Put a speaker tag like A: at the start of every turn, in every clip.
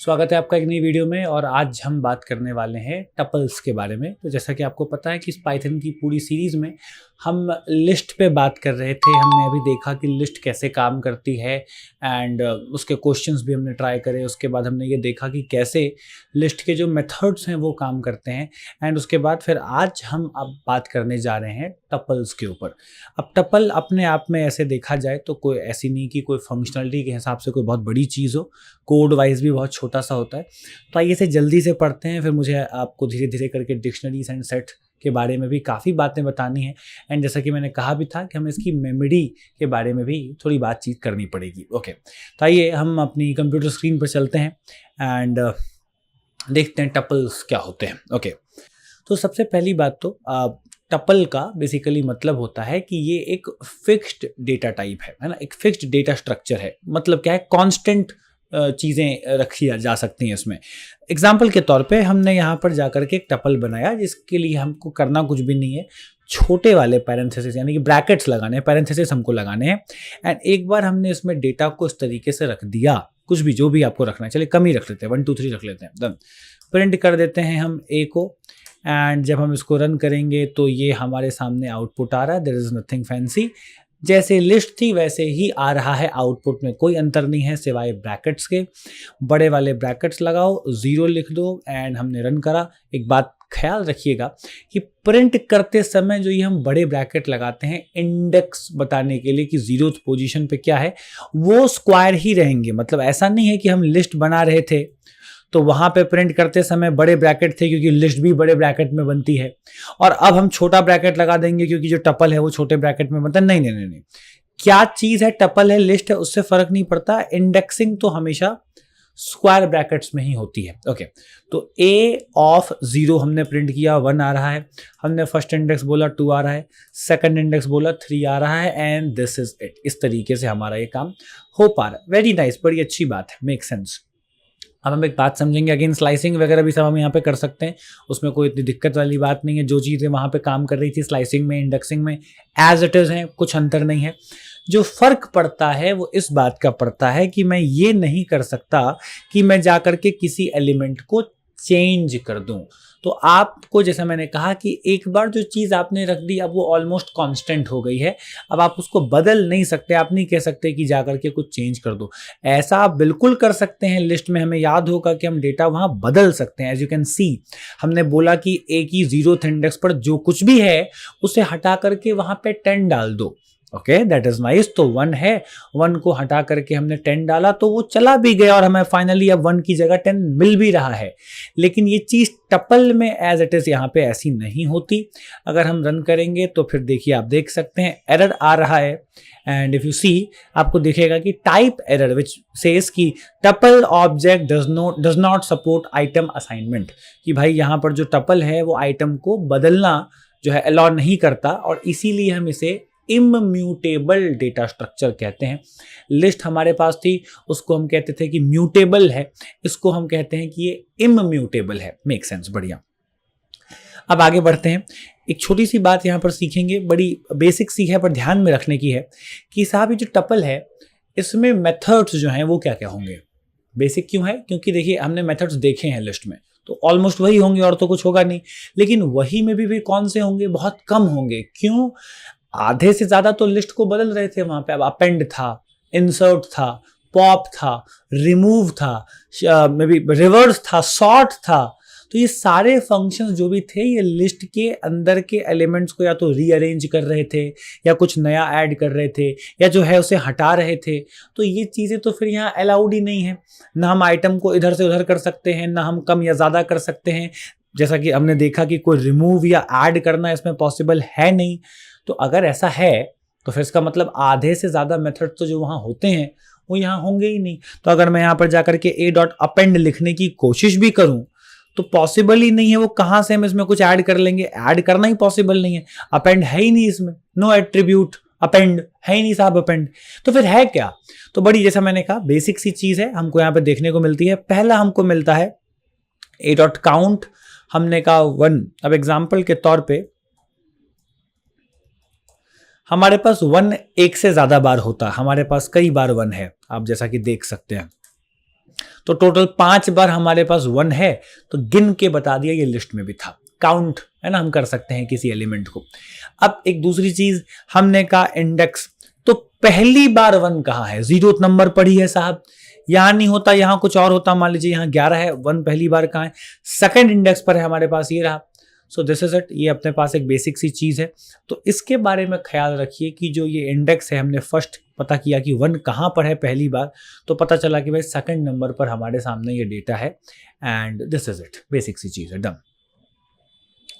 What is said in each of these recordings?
A: स्वागत है आपका एक नई वीडियो में। और आज हम बात करने वाले हैं टपल्स के बारे में। तो जैसा कि आपको पता है कि इस पाइथन की पूरी सीरीज़ में हम लिस्ट पे बात कर रहे थे। हमने अभी देखा कि लिस्ट कैसे काम करती है एंड उसके क्वेश्चंस भी हमने ट्राई करे। उसके बाद हमने ये देखा कि कैसे लिस्ट के जो मेथड्स हैं वो काम करते हैं। एंड उसके बाद फिर आज हम अब बात करने जा रहे हैं टपल्स के ऊपर। अब टपल अपने आप में ऐसे देखा जाए तो कोई ऐसी नहीं कि कोई फंक्शनलिटी के हिसाब से कोई बहुत बड़ी चीज़ हो, कोड वाइज भी बहुत छोटा सा होता है। तो आइए इसे जल्दी से पढ़ते हैं, फिर मुझे आपको धीरे धीरे करके डिक्शनरीज एंड सेट के बारे में भी काफ़ी बातें बतानी है। एंड जैसा कि मैंने कहा भी था कि हमें इसकी मेमोरी के बारे में भी थोड़ी बातचीत करनी पड़ेगी। ओके, तो आइए हम अपनी कंप्यूटर स्क्रीन पर चलते हैं एंड देखते हैं टपल्स क्या होते हैं। ओके, तो सबसे पहली बात तो टपल का बेसिकली मतलब होता है कि ये एक फिक्स्ड डेटा टाइप है ना, एक फिक्स्ड डेटा स्ट्रक्चर है। मतलब क्या है, कांस्टेंट चीज़ें रखी जा सकती हैं इसमें। एग्जाम्पल के तौर पे हमने यहाँ पर जाकर के एक टपल बनाया जिसके लिए हमको करना कुछ भी नहीं है, छोटे वाले पैरेंथेसिस यानी कि ब्रैकेट्स लगाने हैं, पैरेंथेसिस हमको लगाने हैं। एंड एक बार हमने इसमें डेटा को इस तरीके से रख दिया, कुछ भी जो भी आपको रखना है, चलिए कम ही रख लेते हैं, 1 2 3 रख लेते हैं, डन। प्रिंट कर देते हैं हम ए को एंड जब हम इसको रन करेंगे तो ये हमारे सामने आउटपुट आ रहा है। देयर इज नथिंग फैंसी, जैसे लिस्ट थी वैसे ही आ रहा है आउटपुट में, कोई अंतर नहीं है सिवाय ब्रैकेट्स के। बड़े वाले ब्रैकेट्स लगाओ, 0 लिख दो एंड हमने रन करा। एक बात ख्याल रखिएगा कि प्रिंट करते समय जो ये हम बड़े ब्रैकेट लगाते हैं इंडेक्स बताने के लिए कि 0th पोजीशन पे क्या है, वो स्क्वायर ही रहेंगे। मतलब ऐसा नहीं है कि हम लिस्ट बना रहे थे तो वहां पे प्रिंट करते समय बड़े ब्रैकेट थे क्योंकि लिस्ट भी बड़े ब्रैकेट में बनती है, और अब हम छोटा ब्रैकेट लगा देंगे क्योंकि जो टपल है वो छोटे ब्रैकेट में बनता है। नहीं नहीं नहीं नहीं, क्या चीज है, टपल है लिस्ट है, उससे फर्क नहीं पड़ता। इंडेक्सिंग तो हमेशा स्क्वायर ब्रैकेट्स में ही होती है। ओके, तो ए ऑफ 0 हमने प्रिंट किया, 1 आ रहा है। हमने फर्स्ट इंडेक्स बोला 2 आ रहा है, सेकंड इंडेक्स बोला 3 आ रहा है एंड दिस इज इट। इस तरीके से हमारा ये काम हो पा रहा है। वेरी नाइस, बड़ी अच्छी बात है, मेक सेंस। अब हम एक बात समझेंगे, अगेन स्लाइसिंग वगैरह भी सब हम यहाँ पे कर सकते हैं, उसमें कोई इतनी दिक्कत वाली बात नहीं है। जो चीज़ें वहाँ पे काम कर रही थी स्लाइसिंग में, इंडेक्सिंग में, एज इट इज़ हैं, कुछ अंतर नहीं है। जो फर्क पड़ता है वो इस बात का पड़ता है कि मैं ये नहीं कर सकता कि मैं जाकर के किसी एलिमेंट को चेंज कर दूं। तो आपको जैसा मैंने कहा कि एक बार जो चीज़ आपने रख दी अब वो ऑलमोस्ट कांस्टेंट हो गई है, अब आप उसको बदल नहीं सकते। आप नहीं कह सकते कि जाकर के कुछ चेंज कर दो। ऐसा आप बिल्कुल कर सकते हैं। लिस्ट में हमें याद होगा कि हम डेटा वहां बदल सकते हैं। एज यू कैन सी, हमने बोला कि ए की 0th इंडेक्स पर जो कुछ भी है उसे हटा करके वहां पे 10 डाल दो। Okay, that is nice. तो 1 है, 1 को हटा करके हमने 10 डाला तो वो चला भी गया और हमें फाइनली अब 1 की जगह 10 मिल भी रहा है। लेकिन ये चीज टपल में एज इट इज यहाँ पे ऐसी नहीं होती। अगर हम रन करेंगे तो फिर देखिए, आप देख सकते हैं एरर आ रहा है। एंड इफ यू सी, आपको दिखेगा कि टाइप एरर विच सेज कि tuple object does not support item assignment, कि भाई यहाँ पर जो टपल है वो आइटम को बदलना जो है अलाउ नहीं करता, और इसीलिए हम इसे इम्यूटेबल डेटा स्ट्रक्चर कहते हैं। लिस्ट हमारे पास थी, उसको हम कहते थे कि म्यूटेबल है, इसको हम कहते हैं कि ये इम्यूटेबल है। मेक सेंस, बढ़िया। अब आगे बढ़ते हैं। एक छोटी सी बात यहाँ पर सीखेंगे, बड़ी बेसिक सी है पर ध्यान में रखने की है कि साहब ये जो टपल है इसमें मेथड्स जो हैं वो क्या क्या होंगे। बेसिक क्यों है, क्योंकि देखिए हमने मेथड्स देखे हैं लिस्ट में तो ऑलमोस्ट वही होंगे और तो कुछ होगा नहीं। लेकिन वही में भी कौन से होंगे, बहुत कम होंगे। क्यों? आधे से ज्यादा तो लिस्ट को बदल रहे थे वहां पे। अब अपेंड था, इंसर्ट था, पॉप था, रिमूव था, मे बी रिवर्स था, सॉर्ट था। तो ये सारे फंक्शंस जो भी थे ये लिस्ट के अंदर के एलिमेंट्स को या तो रीअरेंज कर रहे थे या कुछ नया ऐड कर रहे थे या जो है उसे हटा रहे थे। तो ये चीज़ें तो फिर यहाँ अलाउड ही नहीं है। ना हम आइटम को इधर से उधर कर सकते हैं, ना हम कम या ज़्यादा कर सकते हैं। जैसा कि हमने देखा कि कोई रिमूव या ऐड करना इसमें पॉसिबल है नहीं। तो अगर ऐसा है तो फिर इसका मतलब आधे से ज़्यादा मेथड तो जो वहाँ होते हैं वो यहाँ होंगे ही नहीं। तो अगर मैं यहाँ पर जाकर के a.append लिखने की कोशिश भी करूँ तो पॉसिबल ही नहीं है। वो कहाँ से हम इसमें कुछ ऐड कर लेंगे, ऐड करना ही पॉसिबल नहीं है। अपेंड है ही नहीं इसमें, नो एट्रीब्यूट अपेंड है ही नहीं साहब अपेंड। तो फिर है क्या? तो बड़ी, जैसा मैंने कहा, बेसिक सी चीज़ है हमको यहाँ पे देखने को मिलती है। पहला हमको मिलता है a.count, हमने कहा 1। अब एग्जाम्पल के तौर पे हमारे पास 1 एक से ज्यादा बार होता है, हमारे पास कई बार 1 है, आप जैसा कि देख सकते हैं। तो टोटल 5 बार हमारे पास 1 है, तो गिन के बता दिया ये लिस्ट में भी था। काउंट है ना, हम कर सकते हैं किसी एलिमेंट को। अब एक दूसरी चीज हमने कहा इंडेक्स, तो पहली बार 1 कहाँ है? 0th नंबर पर ही है साहब, यहां नहीं होता, यहां कुछ और होता। मान लीजिए यहां 11 है, 1 पहली बार कहाँ है? सेकंड इंडेक्स पर है हमारे पास, ये रहा। सो दिस इज इट, ये अपने पास एक बेसिक सी चीज है। तो इसके बारे में ख्याल रखिए कि जो ये इंडेक्स है, हमने फर्स्ट पता किया कि 1 कहाँ पर है पहली बार, तो पता चला कि भाई सेकंड नंबर पर हमारे सामने ये डेटा है, and this is it, basic सी चीज है, डन।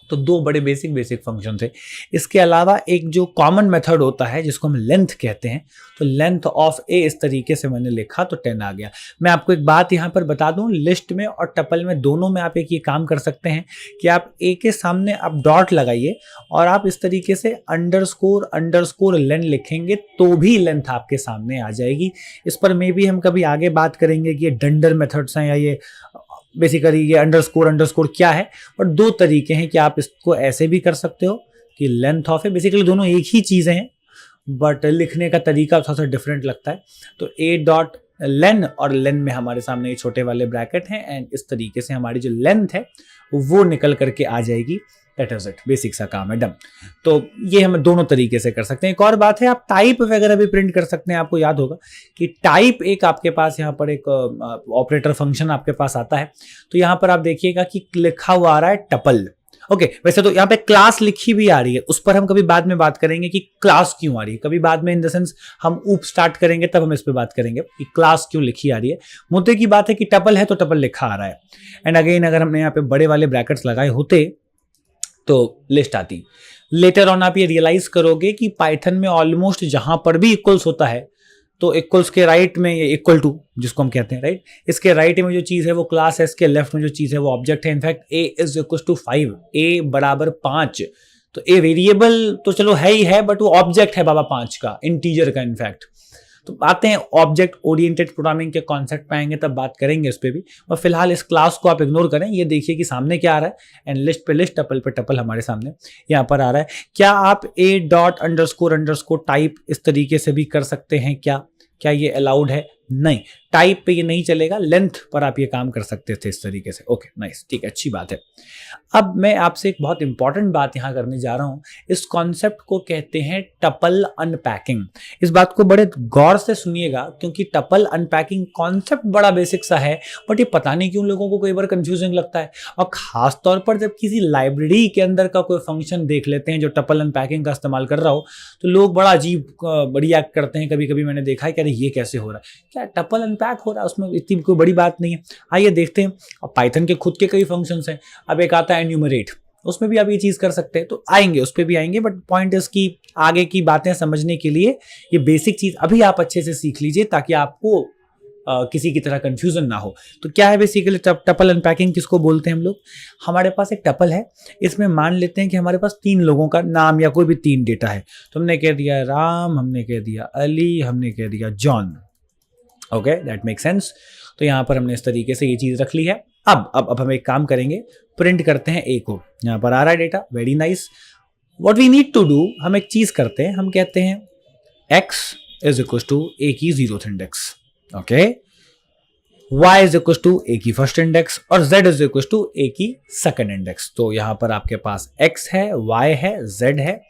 A: तो 2 बड़े बेसिक फंक्शन थे। इसके अलावा एक जो कॉमन मेथड होता है जिसको हम लेंथ कहते हैं, तो लेंथ ऑफ ए इस तरीके से मैंने लिखा तो 10 आ गया। मैं आपको एक बात यहाँ पर बता दूं, लिस्ट में और टपल में दोनों में आप एक ये काम कर सकते हैं कि आप ए के सामने आप डॉट लगाइए और आप इस तरीके से अंडरस्कोर लेन लिखेंगे तो भी लेंथ आपके सामने आ जाएगी। इस पर मे भी हम कभी आगे बात करेंगे कि ये डंडर मेथड्स हैं या ये बेसिकली ये अंडरस्कोर क्या है। और 2 तरीके हैं कि आप इसको ऐसे भी कर सकते हो कि लेंथ ऑफ है, बेसिकली दोनों एक ही चीजें हैं बट लिखने का तरीका थोड़ा सा डिफरेंट लगता है। तो ए डॉट लेन, और लेन में हमारे सामने ये छोटे वाले ब्रैकेट हैं, एंड इस तरीके से हमारी जो लेंथ है वो निकल करके आ जाएगी। दैट इज इट, बेसिक सा काम है, डन। तो ये हम दोनों तरीके से कर सकते हैं। एक और बात है, आप टाइप वगैरह भी प्रिंट कर सकते हैं। आपको याद होगा कि टाइप एक आपके पास यहाँ पर एक ऑपरेटर फंक्शन आपके पास आता है। तो यहाँ पर आप देखिएगा कि लिखा हुआ आ रहा है टपल। ओके, वैसे तो यहाँ पे क्लास लिखी भी आ रही है, उस पर हम कभी बाद में बात करेंगे कि क्लास क्यों आ रही है। कभी बाद में इन द सेंस हम ऊप स्टार्ट करेंगे तब हम इस पर बात करेंगे कि क्लास क्यों लिखी आ रही है। मुद्दे की बात है कि टपल है तो टपल लिखा आ रहा है। एंड अगेन अगर हमने यहाँ पे बड़े वाले ब्रैकेट्स लगाए होते तो लिस्ट आती। लेटर ऑन आप ये रियलाइज करोगे कि पाइथन में ऑलमोस्ट जहां पर भी इक्वल्स होता है तो इक्वल्स के राइट में ये इक्वल टू जिसको हम कहते हैं, राइट, इसके राइट में जो चीज है वो क्लास है, इसके लेफ्ट में जो चीज है वो ऑब्जेक्ट है। In fact a is equal to 5, a बराबर 5, तो ए वेरिएबल तो चलो है ही है बट वो ऑब्जेक्ट है बाबा 5 का, इंटीजर का। इनफैक्ट तो आते हैं ऑब्जेक्ट ओरिएंटेड प्रोग्रामिंग के कॉन्सेप्ट पे आएंगे तब बात करेंगे इस पे भी, और फिलहाल इस क्लास को आप इग्नोर करें। ये देखिए कि सामने क्या आ रहा है, एंड लिस्ट पे लिस्ट, टपल पे टपल हमारे सामने यहाँ पर आ रहा है। क्या आप ए डॉट अंडरस्कोर टाइप इस तरीके से भी कर सकते हैं? क्या ये अलाउड है? नहीं, टाइप पे ये नहीं चलेगा, लेंथ पर आप ये काम कर सकते थे इस तरीके से। ओके नाइस, ठीक है, अच्छी बात है। अब मैं आपसे एक बहुत इंपॉर्टेंट बात यहां करने जा रहा हूं। इस कॉन्सेप्ट को कहते हैं टपल अनपैकिंग। इस बात को बड़े गौर से सुनिएगा क्योंकि टपल अनपैकिंग कॉन्सेप्ट बड़ा बेसिक सा है बट ये पता नहीं क्यों लोगों को कई बार कंफ्यूजिंग लगता है, और खास तौर पर जब किसी लाइब्रेरी के अंदर का कोई फंक्शन देख लेते हैं जो टपल अनपैकिंग का इस्तेमाल कर रहा हो तो लोग बड़ा अजीब रिएक्ट करते हैं। कभी कभी मैंने देखा है कि अरे ये कैसे हो रहा है, क्या टपल अनपैक हो रहा है, उसमें इतनी कोई बड़ी बात नहीं है। आइए देखते हैं। अब पाइथन के खुद के कई फंक्शंस हैं। अब एक आता है एन्यूमरेट, उसमें भी आप ये चीज कर सकते हैं, तो आएंगे उस पर भी आएंगे, बट पॉइंट इज की आगे की बातें समझने के लिए ये बेसिक चीज अभी आप अच्छे से सीख लीजिए ताकि आपको किसी की तरह कंफ्यूजन ना हो। तो क्या है बेसिकली टपल अनपैकिंग, किसको बोलते हैं हम लोग? हमारे पास एक टपल है, इसमें मान लेते हैं कि हमारे पास 3 लोगों का नाम या कोई भी 3 डेटा है। तो हमने कह दिया राम, हमने कह दिया अली, हमने कह दिया John. Okay, that make sense. तो यहाँ पर हमने इस तरीके से ये चीज रख ली है। अब हम एक काम करेंगे, प्रिंट करते हैं ए को। यहाँ पर आ रहा है data, very nice. What we need to do, हम एक चीज करते हैं, हम कहते हैं x is equal to A की 0th index, okay, y is equal to A की फर्स्ट इंडेक्स, और z is equal to A की सेकंड इंडेक्स। तो यहाँ पर आपके पास x है, y है, z है।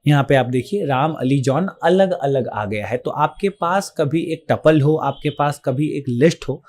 A: यहाँ पे आप देखिए राम अली जॉन अलग अलग आ गया है। तो आपके पास कभी एक टपल हो, आपके पास कभी एक लिस्ट हो,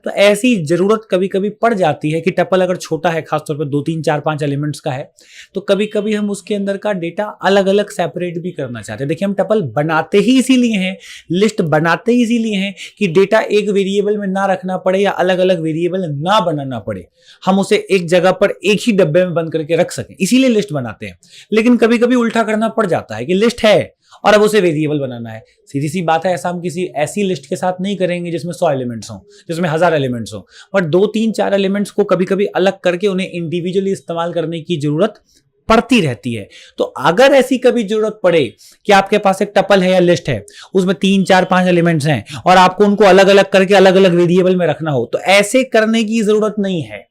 A: तो ऐसी जरूरत कभी कभी पड़ जाती है कि टपल अगर छोटा है, खासतौर पर 2 3 4 5 एलिमेंट्स का है, तो कभी कभी हम उसके अंदर का डेटा अलग अलग सेपरेट भी करना चाहते हैं। देखिए हम टपल बनाते ही इसीलिए हैं, लिस्ट बनाते ही इसीलिए हैं कि डेटा एक वेरिएबल में ना रखना पड़े या अलग अलग वेरिएबल ना बनाना पड़े, हम उसे एक जगह पर एक ही डब्बे में बंद करके रख सकें, इसीलिए लिस्ट बनाते हैं। लेकिन कभी कभी उल्टा करना पड़ जाता है कि लिस्ट है और अब उसे वेरिएबल बनाना है। सीधी सी बात है, ऐसा हम किसी ऐसी लिस्ट के साथ नहीं करेंगे जिसमें 100 एलिमेंट्स हों, जिसमें 1000 एलिमेंट्स हों, बट 2 3 4 एलिमेंट्स को कभी कभी अलग करके उन्हें इंडिविजुअली इस्तेमाल करने की जरूरत पड़ती रहती है। तो अगर ऐसी कभी जरूरत पड़े कि आपके पास एक टपल है या लिस्ट है, उसमें 3 4 5 एलिमेंट्स हैं और आपको उनको अलग अलग करके अलग अलग वेरिएबल में रखना हो, तो ऐसे करने की जरूरत नहीं है।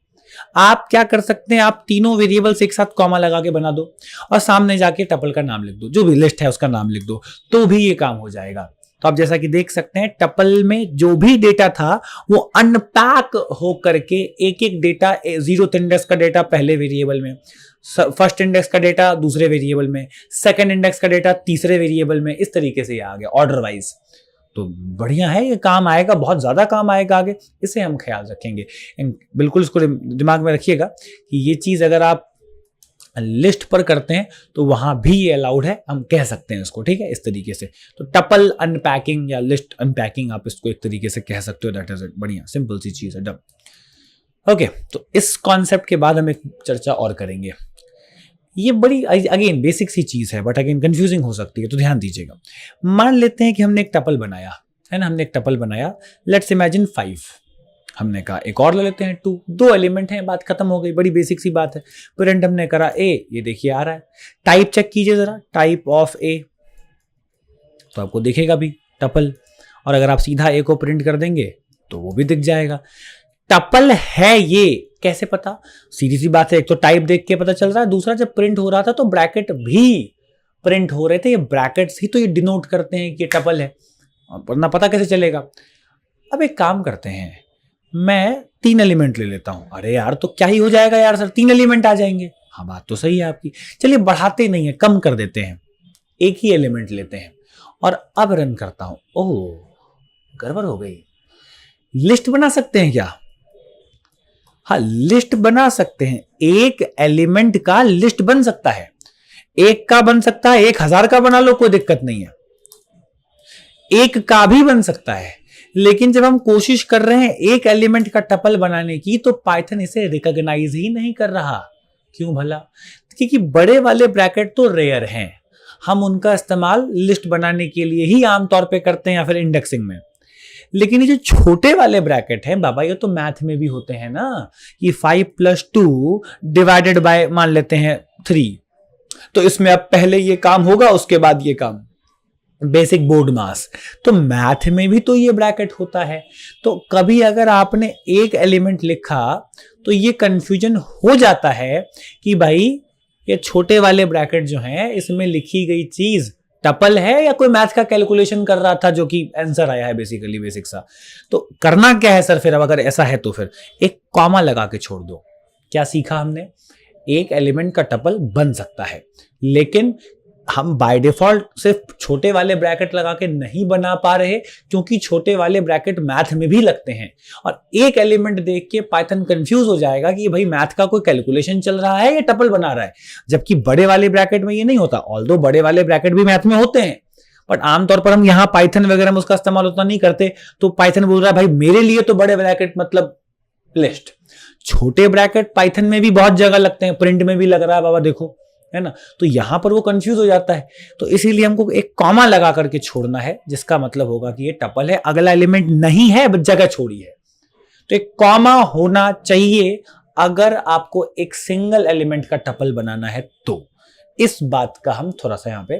A: आप क्या कर सकते हैं, आप तीनों वेरिएबल्स एक साथ कॉमा लगा के बना दो और सामने जाके टपल का नाम लिख दो, जो भी लिस्ट है उसका नाम लिख दो, तो भी ये काम हो जाएगा। तो आप जैसा कि देख सकते हैं टपल में जो भी डेटा था वो अनपैक हो करके एक एक डेटा, 0th इंडेक्स का डेटा पहले वेरिएबल में, फर्स्ट इंडेक्स का डेटा दूसरे वेरिएबल में, सेकंड इंडेक्स का डेटा तीसरे वेरिएबल में, इस तरीके से ये आ गया ऑर्डर वाइज। तो बढ़िया है, ये काम आएगा, बहुत ज्यादा काम आएगा आगे, इसे हम ख्याल रखेंगे। बिल्कुल इसको दिमाग में रखिएगा कि ये चीज अगर आप लिस्ट पर करते हैं तो वहां भी ये अलाउड है, हम कह सकते हैं इसको, ठीक है, इस तरीके से। तो टपल अनपैकिंग या लिस्ट अनपैकिंग आप इसको एक तरीके से कह सकते हो। दैट इज इट, बढ़िया सिंपल सी चीज है, डन। ओके, तो इस कॉन्सेप्ट के बाद हम एक चर्चा और करेंगे। ये बड़ी अगेन बेसिक सी चीज है, बट अगेन कंफ्यूजिंग हो सकती है, तो ध्यान दीजिएगा। मान लेते हैं कि हमने एक टपल बनाया है ना, हमने एक टपल बनाया, लेट्स इमेजिन 5। हमने कहा एक और ले लेते हैं 2, 2 एलिमेंट हैं, बात खत्म हो गई, बड़ी बेसिक सी बात है। प्रिंट हमने करा ए, ये देखिए आ रहा है। टाइप चेक कीजिए जरा, टाइप ऑफ ए, तो आपको दिखेगा भी टपल। और अगर आप सीधा ए को प्रिंट कर देंगे तो वो भी दिख जाएगा। टपल है ये कैसे पता? सीधी सी बात है, एक तो टाइप देख के पता चल रहा है, दूसरा जब प्रिंट हो रहा था तो ब्रैकेट भी प्रिंट हो रहे थे। ये ब्रैकेट्स ही तो ये डिनोट करते हैं कि ये टपल है, वरना पता कैसे चलेगा? अब एक काम करते हैं, मैं 3 एलिमेंट ले लेता हूं। अरे यार, तो क्या ही हो जाएगा यार सर, 3 एलिमेंट आ जाएंगे। हाँ, बात तो सही है आपकी। चलिए बढ़ाते नहीं है, कम कर देते हैं, एक ही एलिमेंट लेते हैं और अब रन करता हूं। ओह, गड़बड़ हो गई। लिस्ट बना सकते हैं क्या? हाँ, लिस्ट बना सकते हैं। एक एलिमेंट का लिस्ट बन सकता है, एक का बन सकता है, 1000 का बना लो, कोई दिक्कत नहीं है। एक का भी बन सकता है, लेकिन जब हम कोशिश कर रहे हैं एक एलिमेंट का टपल बनाने की, तो पाइथन इसे रिकॉग्नाइज ही नहीं कर रहा। क्यों भला? क्योंकि बड़े वाले ब्रैकेट तो रेयर हैं, हम उनका इस्तेमाल लिस्ट बनाने के लिए ही आमतौर पे करते हैं या फिर इंडेक्सिंग में। लेकिन ये जो छोटे वाले ब्रैकेट हैं बाबा, ये तो मैथ में भी होते हैं ना, कि 5 + 2 डिवाइडेड बाय मान लेते हैं 3, तो इसमें अब पहले ये काम होगा, उसके बाद ये काम, बेसिक बोर्ड मास। तो मैथ में भी तो ये ब्रैकेट होता है। तो कभी अगर आपने एक एलिमेंट लिखा तो ये कंफ्यूजन हो जाता है कि भाई ये छोटे वाले ब्रैकेट जो हैं, इसमें लिखी गई चीज टपल है या कोई मैथ का कैलकुलेशन कर रहा था जो कि आंसर आया है बेसिकली, बेसिक सा। तो करना क्या है सर फिर? अब अगर ऐसा है तो फिर एक कॉमा लगा के छोड़ दो। क्या सीखा हमने? एक एलिमेंट का टपल बन सकता है, लेकिन हम बाय डिफॉल्ट सिर्फ छोटे वाले ब्रैकेट लगा के नहीं बना पा रहे, क्योंकि छोटे वाले ब्रैकेट मैथ में भी लगते हैं। और एक एलिमेंट देख के पाइथन कंफ्यूज हो जाएगा कि भाई मैथ का कोई कैलकुलेशन चल रहा है या टपल बना रहा है, जबकि बड़े वाले ब्रैकेट में ये नहीं होता। ऑल्दो बड़े वाले ब्रैकेट भी मैथ में होते हैं, बट आमतौर पर हम यहाँ पाइथन वगैरह में उसका इस्तेमाल उतना नहीं करते। तो पाइथन बोल रहा है भाई मेरे लिए तो बड़े ब्रैकेट मतलब लिस्ट, छोटे ब्रैकेट पाइथन में भी बहुत जगह लगते हैं, प्रिंट में भी लग रहा है बाबा देखो, है ना। तो यहां पर वो कंफ्यूज हो जाता है। तो इसीलिए हमको एक कॉमा लगा करके छोड़ना है, जिसका मतलब होगा कि ये टपल है, अगला एलिमेंट नहीं है, जगह छोड़ी है। तो एक कॉमा होना चाहिए अगर आपको एक सिंगल एलिमेंट का टपल बनाना है। तो इस बात का हम थोड़ा सा यहाँ पे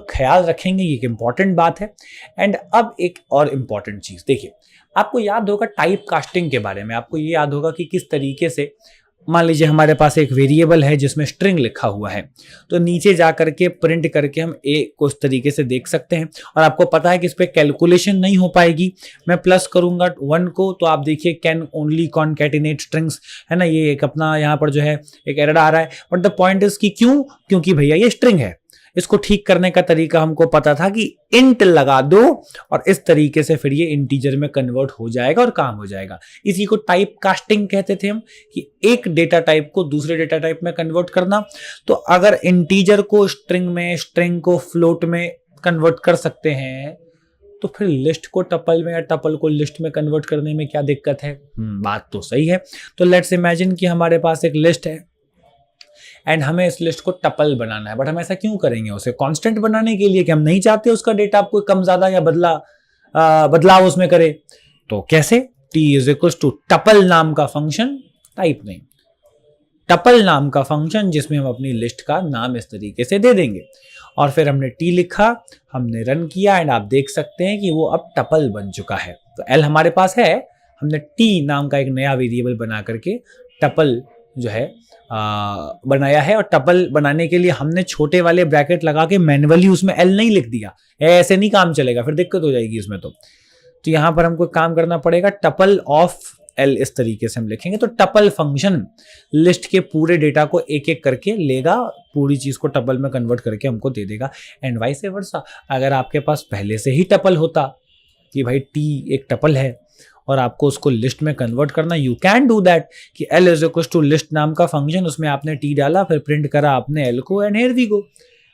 A: ख्याल रखेंगे, ये एक इंपॉर्टेंट बात है। एंड अब एक और इंपॉर्टेंट चीज देखिए, आपको याद होगा टाइप कास्टिंग के बारे में, आपको ये याद होगा कि किस तरीके से, मान लीजिए हमारे पास एक वेरिएबल है जिसमें स्ट्रिंग लिखा हुआ है, तो नीचे जा करके प्रिंट करके हम ए को इस तरीके से देख सकते हैं। और आपको पता है कि इस पे कैलकुलेशन नहीं हो पाएगी। मैं प्लस करूंगा 1 को, तो आप देखिए कैन ओनली कॉन्कैटिनेट स्ट्रिंग्स, है ना, ये एक अपना यहाँ पर जो है एक एरर आ रहा है। बट द पॉइंट इज कि क्यों? क्योंकि भैया ये स्ट्रिंग है। इसको ठीक करने का तरीका हमको पता था कि इंट लगा दो और इस तरीके से फिर ये इंटीजर में कन्वर्ट हो जाएगा और काम हो जाएगा। इसी को टाइप कास्टिंग कहते थे हम, कि एक डेटा टाइप को दूसरे डेटा टाइप में कन्वर्ट करना। तो अगर इंटीजर को स्ट्रिंग में, स्ट्रिंग को फ्लोट में कन्वर्ट कर सकते हैं, तो फिर लिस्ट को टपल में या टपल को लिस्ट में कन्वर्ट करने में क्या दिक्कत है? बात तो सही है। तो लेट्स इमेजिन कि हमारे पास एक लिस्ट है एंड हमें इस लिस्ट को टपल बनाना है। बट हम ऐसा क्यों करेंगे? उसे कांस्टेंट बनाने के लिए, कि हम नहीं चाहते उसका डेटा आपको कम ज्यादा या बदलाव उसमें करे। तो कैसे? t = टपल नाम का फंक्शन, टाइप नहीं, टपल नाम का फंक्शन, जिसमें हम अपनी लिस्ट का नाम इस तरीके से दे देंगे। और फिर हमने t लिखा, हमने रन किया एंड आप देख सकते हैं कि वो अब टपल बन चुका है। तो l हमारे पास है, हमने t नाम का एक नया वेरिएबल बना करके टपल जो है बनाया है, और टपल बनाने के लिए हमने छोटे वाले ब्रैकेट लगा के मैन्युअली उसमें एल नहीं लिख दिया। ऐसे नहीं काम चलेगा, फिर दिक्कत हो जाएगी इसमें। तो यहां पर हमको काम करना पड़ेगा, टपल ऑफ एल इस तरीके से हम लिखेंगे। तो टपल फंक्शन लिस्ट के पूरे डेटा को एक एक करके लेगा, पूरी चीज को टपल में कन्वर्ट करके हमको दे देगा। एंड वाइस वर्सा, अगर आपके पास पहले से ही टपल होता कि भाई टी एक टपल है और आपको उसको लिस्ट में कन्वर्ट करना, यू कैन डू दैट कि L is equal to list नाम का फंक्शन, उसमें आपने टी डाला, फिर प्रिंट करा आपने एल को, एंड हियर वी गो।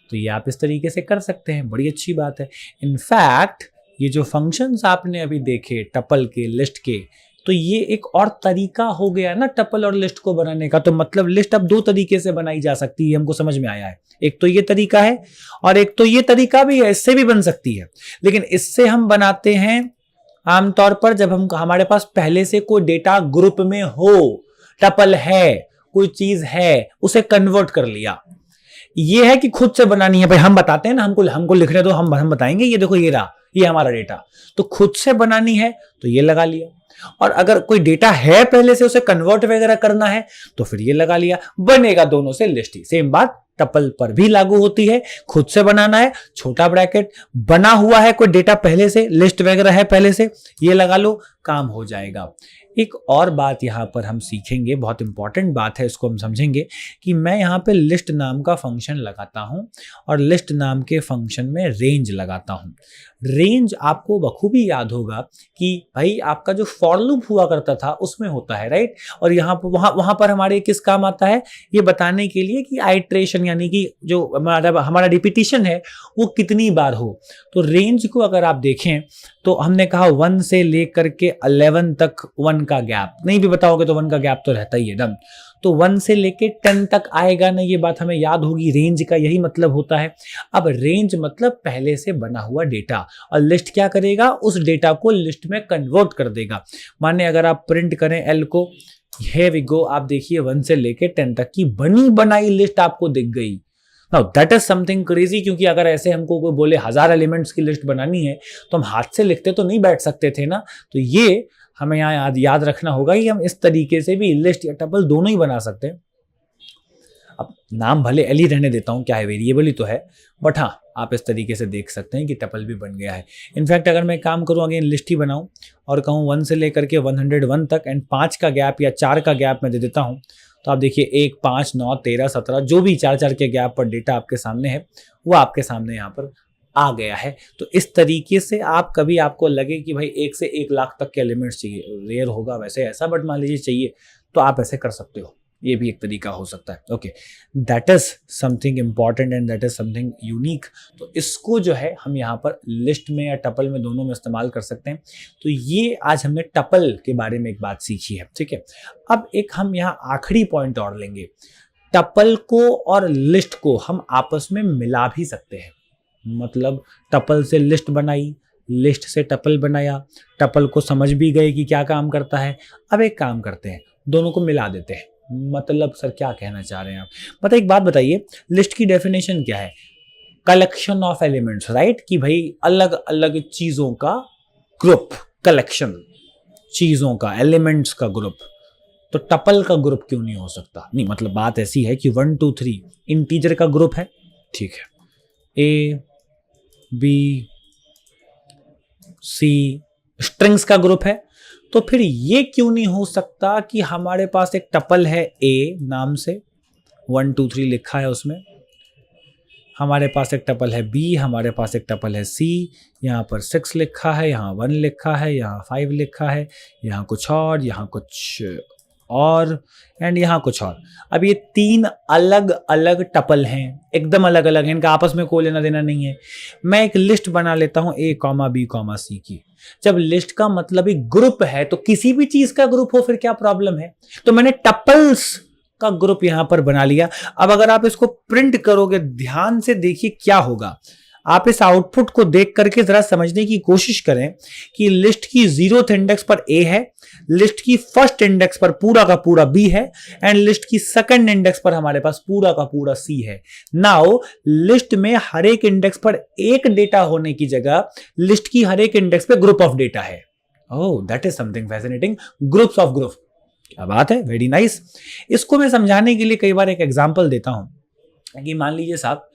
A: तो ये आप इस तरीके से कर सकते हैं, बड़ी अच्छी बात है। इनफैक्ट ये जो फंक्शंस आपने अभी देखे टपल के, लिस्ट के, तो ये एक और तरीका हो गया ना टपल और लिस्ट को बनाने का। तो मतलब लिस्ट अब दो तरीके से बनाई जा सकती है, हमको समझ में आया है। एक तो ये तरीका है और एक तो ये तरीका भी है, इससे भी बन सकती है। लेकिन इससे हम बनाते हैं आमतौर पर जब हमारे पास पहले से कोई डेटा ग्रुप में हो, टपल है, कोई चीज है, उसे कन्वर्ट कर लिया। ये है कि खुद से बनानी है, भाई हम बताते हैं ना, हमको लिखने दो, हम बताएंगे, ये देखो ये रहा, ये हमारा डेटा। तो खुद से बनानी है तो ये लगा लिया, और अगर कोई डेटा है पहले से, उसे कन्वर्ट वगैरह करना है तो फिर ये लगा लिया। बनेगा दोनों से लिस्ट ही। सेम बात टपल पर भी लागू होती है। खुद से बनाना है, छोटा ब्रैकेट, बना हुआ है कोई डेटा पहले से, लिस्ट वगैरह है पहले से, ये लगा लो, काम हो जाएगा। एक और बात यहां पर हम सीखेंगे, बहुत इंपॉर्टेंट बात है, इसको हम समझेंगे कि मैं यहां पे लिस्ट नाम का फंक्शन लगाता हूं और लिस्ट नाम के फंक्शन में रेंज लगाता हूं। रेंज आपको बखूबी याद होगा कि भाई आपका जो फॉर लूप हुआ करता था उसमें होता है, राइट। और यहाँ पर वहां पर हमारे किस काम आता है, ये बताने के लिए कि आइट्रेशन यानी कि जो हमारा रिपीटिशन है वो कितनी बार हो। तो रेंज को अगर आप देखें तो हमने कहा 1 से लेकर के 11 तक 1 का गैप, नहीं भी बताओगे तो 1 का गैप तो रहता ही है दम। तो 1 से लेके 10 तक आएगा ना, ये बात हमें याद होगी। रेंज का यही मतलब होता है। अब रेंज मतलब पहले से बना हुआ डेटा, और लिस्ट क्या करेगा, उस डेटा को लिस्ट में कन्वर्ट कर देगा। माने अगर आप प्रिंट करें एल को, here we go, आप देखिए 1 से लेके 10 तक की बनी बनाई लिस्ट आपको दिख गई। Now that is something crazy, क्योंकि अगर ऐसे हमको कोई बोले 1000 एलिमेंट्स की लिस्ट बनानी है तो हम हाथ से लिखते तो नहीं बैठ सकते थे ना। तो ये हमें यहाँ याद रखना होगा कि हम इस तरीके से भी लिस्ट या टपल दोनों ही बना सकते हैं। अब नाम भले एल ही रहने देता हूँ, क्या है, वेरिएबल ही तो है, बट हाँ आप इस तरीके से देख सकते हैं कि टपल भी बन गया है। इनफैक्ट अगर मैं काम करूँ अगेन लिस्ट ही बनाऊँ और कहूँ 1 से लेकर के 101 तक एंड 5 का गैप या 4 का गैप मैं दे देता हूँ, तो आप देखिए 1, 5, 9, 13, 17 जो भी 4 के गैप पर डेटा आपके सामने है वो आपके सामने यहाँ पर आ गया है। तो इस तरीके से आप कभी आपको लगे कि भाई 1 से 1 लाख तक के एलिमेंट्स चाहिए, रेयर होगा वैसे ऐसा, बट मान लीजिए चाहिए तो आप ऐसे कर सकते हो। ये भी एक तरीका हो सकता है। Okay, that is something important and that is something unique. तो इसको जो है हम यहाँ पर लिस्ट में या टपल में दोनों में इस्तेमाल कर सकते हैं। तो ये आज हमने टपल के बारे में एक बात सीखी है, ठीक है। अब एक हम यहाँ आखिरी पॉइंट और लेंगे। टपल को और लिस्ट को हम आपस में मिला भी सकते हैं। मतलब टपल से लिस्ट बनाई, लिस्ट से टपल बनाया, टपल को समझ भी गए कि क्या काम करता है। अब एक काम करते हैं, दोनों को मिला देते हैं। मतलब सर क्या कहना चाह रहे हैं आप? मतलब एक बात बताइए, लिस्ट की डेफिनेशन क्या है? Collection of elements, right. कि भाई अलग अलग चीजों का ग्रुप, कलेक्शन, चीजों का, एलिमेंट्स का ग्रुप। तो टपल का ग्रुप क्यों नहीं हो सकता? नहीं, मतलब बात ऐसी है कि 1 2 3 इंटीजर का ग्रुप है, ठीक है। ए बी सी स्ट्रिंग्स का ग्रुप है, तो फिर ये क्यों नहीं हो सकता कि हमारे पास एक टपल है ए नाम से, 1 2 3 लिखा है उसमें, हमारे पास एक टपल है बी, हमारे पास एक टपल है सी, यहाँ पर 6 लिखा है, यहाँ 1 लिखा है, यहाँ 5 लिखा है, यहाँ कुछ और, यहाँ कुछ और, एंड यहाँ कुछ और। अब ये 3 अलग अलग टपल हैं, एकदम अलग अलग हैं, इनका आपस में कोई लेना देना नहीं है। मैं एक लिस्ट बना लेता हूँ A, B, C की। जब लिस्ट का मतलब एक ग्रुप है तो किसी भी चीज का ग्रुप हो फिर क्या प्रॉब्लम है? तो मैंने टपल्स का ग्रुप यहां पर बना लिया। अब अगर आप इसको प्रिंट करोगे, ध्यान से देखिए क्या होगा। आप इस आउटपुट को देख करके जरा समझने की कोशिश करें कि लिस्ट की 0th इंडेक्स पर ए है, लिस्ट की 1st इंडेक्स पर पूरा का पूरा बी है, एंड लिस्ट की 2nd इंडेक्स पर हमारे पास पूरा का पूरा सी है। नाउ लिस्ट में हर एक इंडेक्स पर एक डेटा होने की जगह लिस्ट की हर एक इंडेक्स पे ग्रुप ऑफ डेटा है। Oh, that is something fascinating. Groups of group, क्या बात है, वेरी नाइस। इसको मैं समझाने के लिए कई बार एक एग्जांपल देता हूं कि मान लीजिए साहब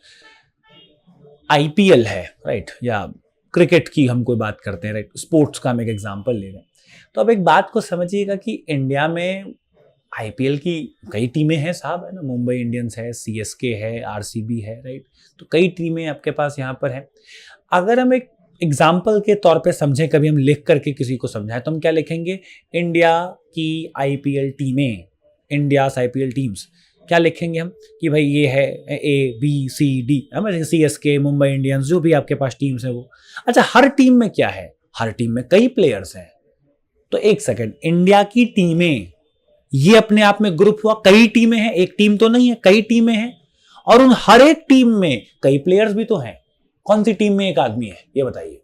A: आईपीएल है, राइट, या क्रिकेट की हम कोई बात करते हैं, राइट, स्पोर्ट्स का हम एक एग्जांपल ले रहे हैं। तो अब एक बात को समझिएगा कि इंडिया में आईपीएल की कई टीमें हैं साहब, है ना, मुंबई इंडियंस है, सीएसके है, आरसीबी है, राइट, तो कई टीमें आपके पास यहाँ पर हैं। अगर हम एक एग्जाम्पल के तौर पे समझें, कभी हम लिख करके किसी को समझाएं, तो हम क्या लिखेंगे, इंडिया की आईपीएल टीमें, इंडियाज आईपीएल टीम्स, क्या लिखेंगे हम कि भाई ये है A B C D, CSK, Mumbai Indians, जो भी आपके पास टीम्स है वो। अच्छा, हर टीम में क्या है, हर टीम में कई प्लेयर्स हैं। तो एक सेकंड, इंडिया की टीमें, ये अपने आप में ग्रुप हुआ, कई टीमें हैं, एक टीम तो नहीं है, कई टीमें हैं, और उन हर एक टीम में कई प्लेयर्स भी तो हैं। कौन सी टीम में एक आदमी है, ये बताइए,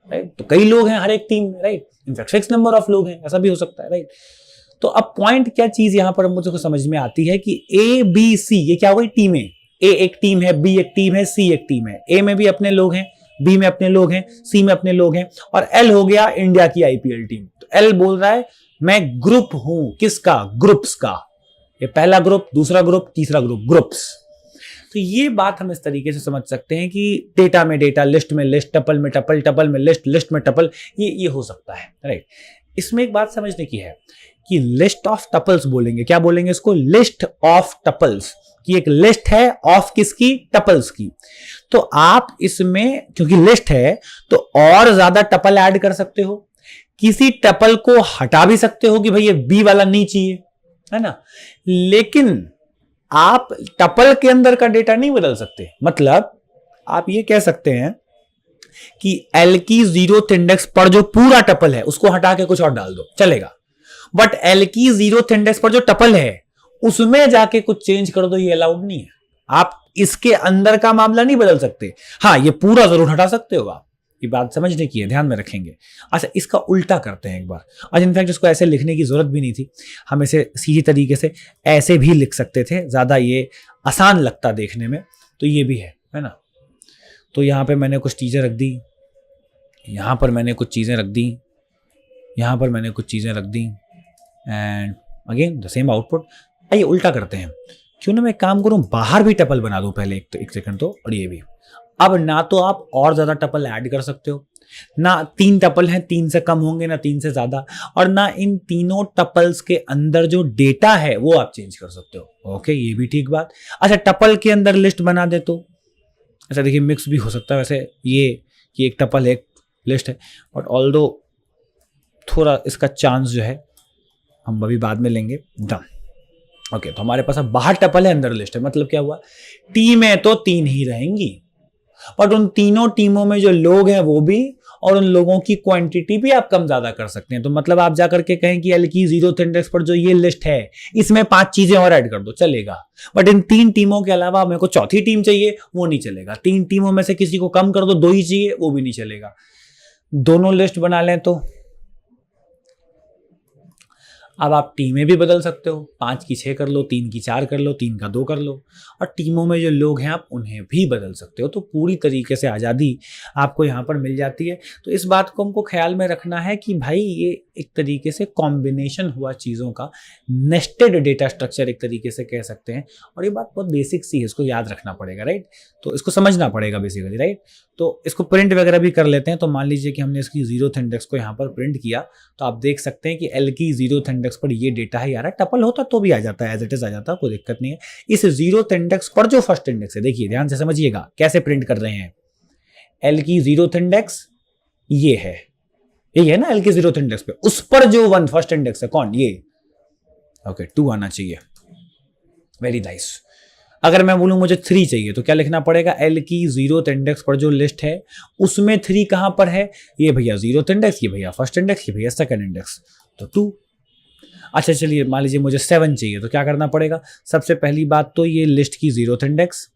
A: राइट, तो कई लोग हैं हर एक टीम में, right, in fact fix number of लोग हैं, ऐसा भी हो सकता है, राइट। तो अब पॉइंट क्या चीज यहां पर मुझे समझ में आती है कि ए बी सी, ये क्या हो गई, टीमें, ए एक टीम है, बी एक टीम है, सी एक टीम है, ए में भी अपने लोग हैं, बी में अपने लोग हैं, सी में अपने लोग हैं, और एल हो गया इंडिया की आईपीएल टीम। तो एल बोल रहा है मैं ग्रुप हूं, किसका, ग्रुप्स का, ये पहला ग्रुप, दूसरा ग्रुप, तीसरा ग्रुप, ग्रुप्स। तो ये बात हम इस तरीके से समझ सकते हैं कि डेटा में डेटा, लिस्ट में लिस्ट, टपल में टपल, टपल में लिस्ट, लिस्ट में टपल, ये हो सकता है, राइट। इसमें एक बात समझने की है कि लिस्ट ऑफ टपल्स बोलेंगे, क्या बोलेंगे इसको, लिस्ट ऑफ टपल्स, कि एक लिस्ट है ऑफ किसकी, टपल्स की। तो आप इसमें क्योंकि लिस्ट है तो और ज्यादा टपल ऐड कर सकते हो, किसी टपल को हटा भी सकते हो कि भाई ये बी वाला नहीं चाहिए, है ना, लेकिन आप टपल के अंदर का डेटा नहीं बदल सकते। मतलब आप ये कह सकते हैं कि एल की जीरोथ इंडेक्स पर जो पूरा टपल है उसको हटा के कुछ और डाल दो, चलेगा, बट एल की जीरोथ इंडेक्स पर जो टपल है उसमें जाके कुछ चेंज कर दो, ये अलाउड नहीं है। आप इसके अंदर का मामला नहीं बदल सकते। हाँ, ये पूरा जरूर हटा सकते हो आप, ये बात समझने की है, ध्यान में रखेंगे। अच्छा, इसका उल्टा करते हैं एक बार। आज इनफैक्ट इसको ऐसे लिखने की जरूरत भी नहीं थी, हम इसे सीधी तरीके से ऐसे भी लिख सकते थे, ज्यादा ये आसान लगता देखने में। तो ये भी है ना। तो यहां पे मैंने कुछ चीजें रख दी, यहां पर मैंने कुछ चीजें रख दी, यहां पर मैंने कुछ चीजें रख दी, and again the same output. आइए उल्टा करते हैं, क्यों ना मैं काम करूं, बाहर भी टपल बना दूं पहले, एक सेकंड तो, और ये भी। अब ना तो आप और ज्यादा टपल ऐड कर सकते हो, ना 3 टपल हैं 3 से कम होंगे, ना 3 से ज्यादा, और ना इन तीनों टपल्स के अंदर जो डेटा है वो आप चेंज कर सकते हो। ओके, ये भी ठीक बात। अच्छा, टपल के अंदर लिस्ट बना दे तो, अच्छा देखिए मिक्स भी हो सकता है वैसे, ये कि एक टपल एक लिस्ट है, बट ऑल्दो थोड़ा इसका चांस जो है हम अभी बाद में लेंगे। डन। ओके, तो हमारे पास अब बाहर टपल है, अंदर लिस्ट है। मतलब क्या हुआ, टीमें तो 3 ही रहेंगी, बट उन तीनों टीमों में जो लोग हैं वो भी, और उन लोगों की क्वांटिटी भी आप कम ज्यादा कर सकते हैं। तो मतलब आप जाकर के कहें कि एल की जीरोथ इंडेक्स पर जो ये लिस्ट है इसमें 5 चीजें और ऐड कर दो, चलेगा, बट इन 3 टीमों के अलावा मेरे को चौथी टीम चाहिए, वो नहीं चलेगा। 3 टीमों में से किसी को कम कर दो, 2 ही चाहिए, वो भी नहीं चलेगा। दोनों लिस्ट बना लें तो अब आप टीमें भी बदल सकते हो, 5 की 6 कर लो, 3 की 4 कर लो, 3 का 2 कर लो, और टीमों में जो लोग हैं आप उन्हें भी बदल सकते हो। तो पूरी तरीके से आज़ादी आपको यहाँ पर मिल जाती है। तो इस बात को हमको ख्याल में रखना है कि भाई ये एक तरीके से कॉम्बिनेशन हुआ चीज़ों का, नेस्टेड डेटा स्ट्रक्चर एक तरीके से कह सकते हैं। और ये बात बहुत बेसिक सी है, इसको याद रखना पड़ेगा, राइट, तो इसको समझना पड़ेगा बेसिकली, राइट। तो इसको प्रिंट वगैरह भी कर लेते हैं। तो मान लीजिए कि हमने इसकी जीरोथ इंडेक्स को यहाँ पर प्रिंट किया, तो आप देख सकते हैं कि एल की जीरोथ इंडेक्स पर ये डेटा है यार, टपल होता तो भी आ जाता है, एज इट इज आ जाता, कोई दिक्कत नहीं है। इस जीरोथ इंडेक्स पर जो फर्स्ट इंडेक्स है, देखिए ध्यान से समझिएगा कैसे प्रिंट कर रहे हैं। एल की जीरोथ इंडेक्स ये है ना, एल की जीरोथ इंडेक्स पे, उस पर जो 1 फर्स्ट इंडेक्स है, कौन, ये। ओके, 2 आना चाहिए, वेरी नाइस। अगर मैं बोलूं मुझे 3 चाहिए तो क्या लिखना पड़ेगा, एल की जीरोथ इंडेक्स पर जो लिस्ट है उसमें 3 कहां पर है, ये भैया जीरोथ इंडेक्स, ये भैया फर्स्ट इंडेक्स, ये भैया सेकंड इंडेक्स, तो 2। अच्छा चलिए, मान लीजिए मुझे 7 चाहिए तो क्या करना पड़ेगा, सबसे पहली बात तो ये लिस्ट की जीरोथ इंडेक्स,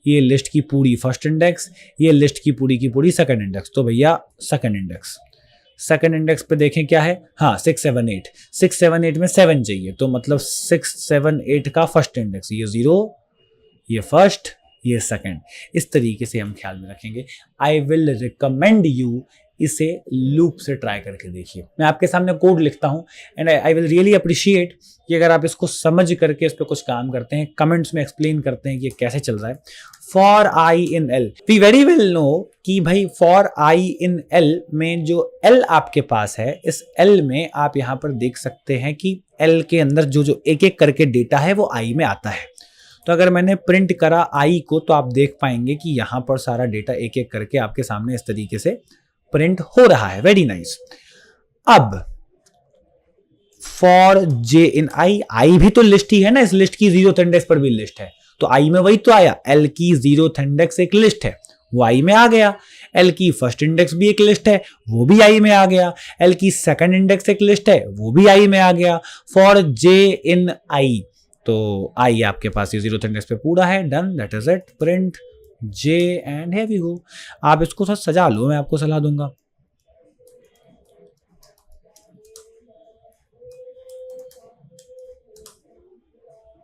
A: ये लिस्ट की पूरी फर्स्ट इंडेक्स, ये लिस्ट की पूरी सेकंड इंडेक्स, तो भैया सेकंड इंडेक्स। सेकंड इंडेक्स पे देखें क्या है, हाँ 6 7 8, 6 7 8 में 7 चाहिए, तो मतलब 6 7 8 का फर्स्ट इंडेक्स, ये 0, ये फर्स्ट, ये सेकंड। इस तरीके से हम ख्याल में रखेंगे। आई विल रिकमेंड यू इसे लूप से ट्राई करके देखिए। मैं आपके सामने कोड लिखता हूँ and I will really appreciate कि अगर आप इसको समझ करके इस पर कुछ काम करते हैं, कमेंट्स में एक्सप्लेन करते हैं कि ये कैसे चल रहा है। For I in L, we very well know कि भाई फॉर आई इन एल में जो एल आपके पास है, इस एल में आप यहाँ पर देख सकते हैं कि एल के अंदर जो जो एक एक करके डेटा है वो आई में आता है। तो अगर मैंने प्रिंट करा आई को तो आप देख पाएंगे कि यहाँ पर सारा डेटा एक एक करके आपके सामने इस तरीके से प्रिंट हो रहा है। Very nice. अब फॉर जे इन आई, आई भी तो लिस्ट ही है ना, इस लिस्ट की 0th इंडेक्स पर भी लिस्ट है, तो आई में वही तो आया, एल की 0th इंडेक्स एक लिस्ट है, वो आई में आ गया। एल की फर्स्ट इंडेक्स भी एक लिस्ट है, वो भी आई में आ गया। एल की सेकंड इंडेक्स एक लिस्ट है, वो भी आई में आ गया। फॉर जे इन आई, तो आई आपके पास ये 0th इंडेक्स पे पूरा है, done, that is it. Print J and here we go. आप इसको थोड़ा सजा लो, मैं आपको सलाह दूंगा।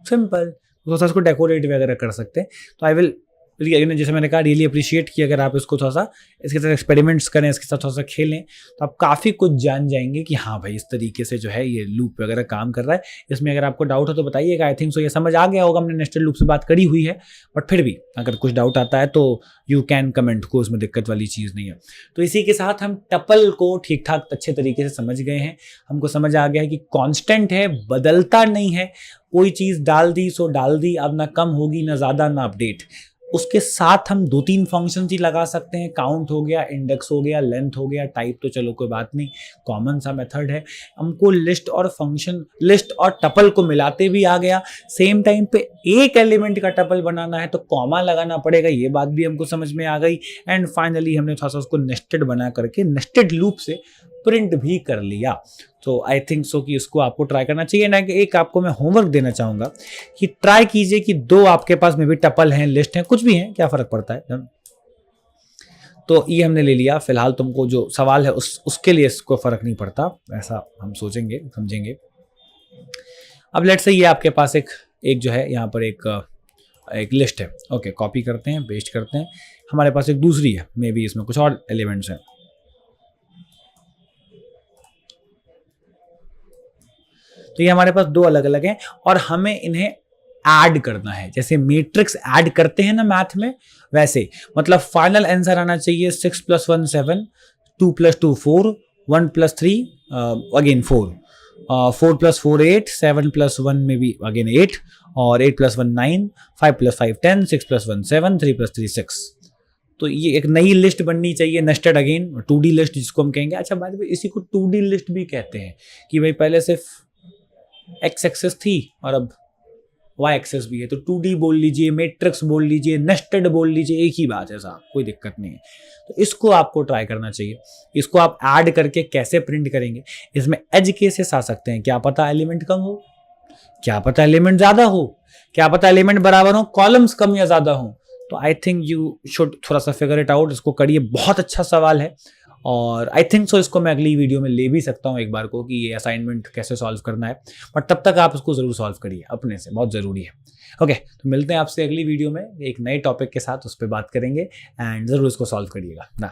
A: सिंपल, थोड़ा इसको डेकोरेट वगैरह कर सकते हैं। तो आई विल, जैसे मैंने कहा, रियली अप्रिशिएट कि अगर आप इसको थोड़ा सा इसके साथ एक्सपेरिमेंट्स करें, इसके साथ थोड़ा सा खेलें, तो आप काफ़ी कुछ जान जाएंगे कि हाँ भाई इस तरीके से जो है ये लूप वगैरह काम कर रहा है। इसमें अगर आपको डाउट हो तो बताइएगा। आई थिंक सो ये समझ आ गया होगा, हमने नेस्टेड लूप से बात करी हुई है, बट फिर भी अगर कुछ डाउट आता है तो यू कैन कमेंट, को उसमें दिक्कत वाली चीज़ नहीं है। तो इसी के साथ हम टपल को ठीक ठाक अच्छे तरीके से समझ गए हैं। हमको समझ आ गया है कि कॉन्स्टेंट है, बदलता नहीं है, कोई चीज़ डाल दी सो डाल दी, अब ना कम होगी ना ज़्यादा ना अपडेट। उसके साथ हम 2-3 फंक्शन ही लगा सकते हैं, काउंट हो गया, इंडेक्स हो गया, लेंथ हो गया, टाइप तो चलो कोई बात नहीं, कॉमन सा मेथड है। हमको लिस्ट और फंक्शन, लिस्ट और टपल को मिलाते भी आ गया। सेम टाइम पे एक एलिमेंट का टपल बनाना है तो कॉमा लगाना पड़ेगा, ये बात भी हमको समझ में आ गई। एंड फाइनली हमने थोड़ा सा उसको नेस्टेड बना करके नेस्टेड लूप से प्रिंट भी कर लिया। तो आई थिंक सो कि इसको आपको ट्राई करना चाहिए ना। कि एक आपको मैं होमवर्क देना चाहूंगा कि ट्राई कीजिए कि 2 आपके पास में भी टपल हैं, लिस्ट हैं, कुछ भी हैं, क्या फर्क पड़ता है। तो ये हमने ले लिया। फिलहाल तुमको जो सवाल है उसके लिए इसको फर्क नहीं पड़ता, ऐसा हम सोचेंगे, समझेंगे। अब लेट्स से ये आपके पास एक जो है यहाँ पर एक लिस्ट है। ओके, कॉपी करते हैं, पेस्ट करते हैं। हमारे पास एक दूसरी है, मे बी इसमें कुछ और एलिमेंट्स हैं। तो ये हमारे पास 2 अलग अलग हैं और हमें इन्हें ऐड करना है। जैसे मैट्रिक्स ऐड करते हैं ना मैथ में, वैसे मतलब फाइनल आंसर आना चाहिए 6 + 1 7, 2 + 2 4, 1 + 3 अगेन 4, 4 + 4 8, 7 + 1 में भी अगेन 8, और 8 + 1 9, 5 + 5 10, 6 + 1 7, 3 + 3 6। तो ये एक नई लिस्ट बननी चाहिए, नेस्टेड अगेन 2D लिस्ट जिसको हम कहेंगे। अच्छा, बाद में इसी को 2D लिस्ट भी कहते हैं कि भाई पहले सिर्फ एक्स एक्सेस थी और अब वाई एक्सेस भी है, तो 2D बोल लीजिए, मैट्रिक्स बोल लीजिए, नेस्टेड बोल लीजिए, एक ही बात है साहब, कोई दिक्कत नहीं है। तो इसको आपको ट्राई करना चाहिए। इसको आप ऐड करके कैसे प्रिंट करेंगे, इसमें एज केसेस आ सकते हैं। क्या पता एलिमेंट कम हो, क्या पता एलिमेंट ज्यादा हो, क्या पता एलिमेंट बराबर हो, कॉलम्स कम या ज्यादा हो। तो आई थिंक यू शुड थोड़ा सा फिगर इट आउट, इसको करिए। बहुत अच्छा सवाल है और आई थिंक सो इसको मैं अगली वीडियो में ले भी सकता हूँ एक बार को, कि ये असाइनमेंट कैसे सॉल्व करना है। बट तब तक आप इसको जरूर सॉल्व करिए अपने से, बहुत ज़रूरी है। ओके, तो मिलते हैं आपसे अगली वीडियो में एक नए टॉपिक के साथ, उस पर बात करेंगे एंड ज़रूर इसको सॉल्व करिएगा ना।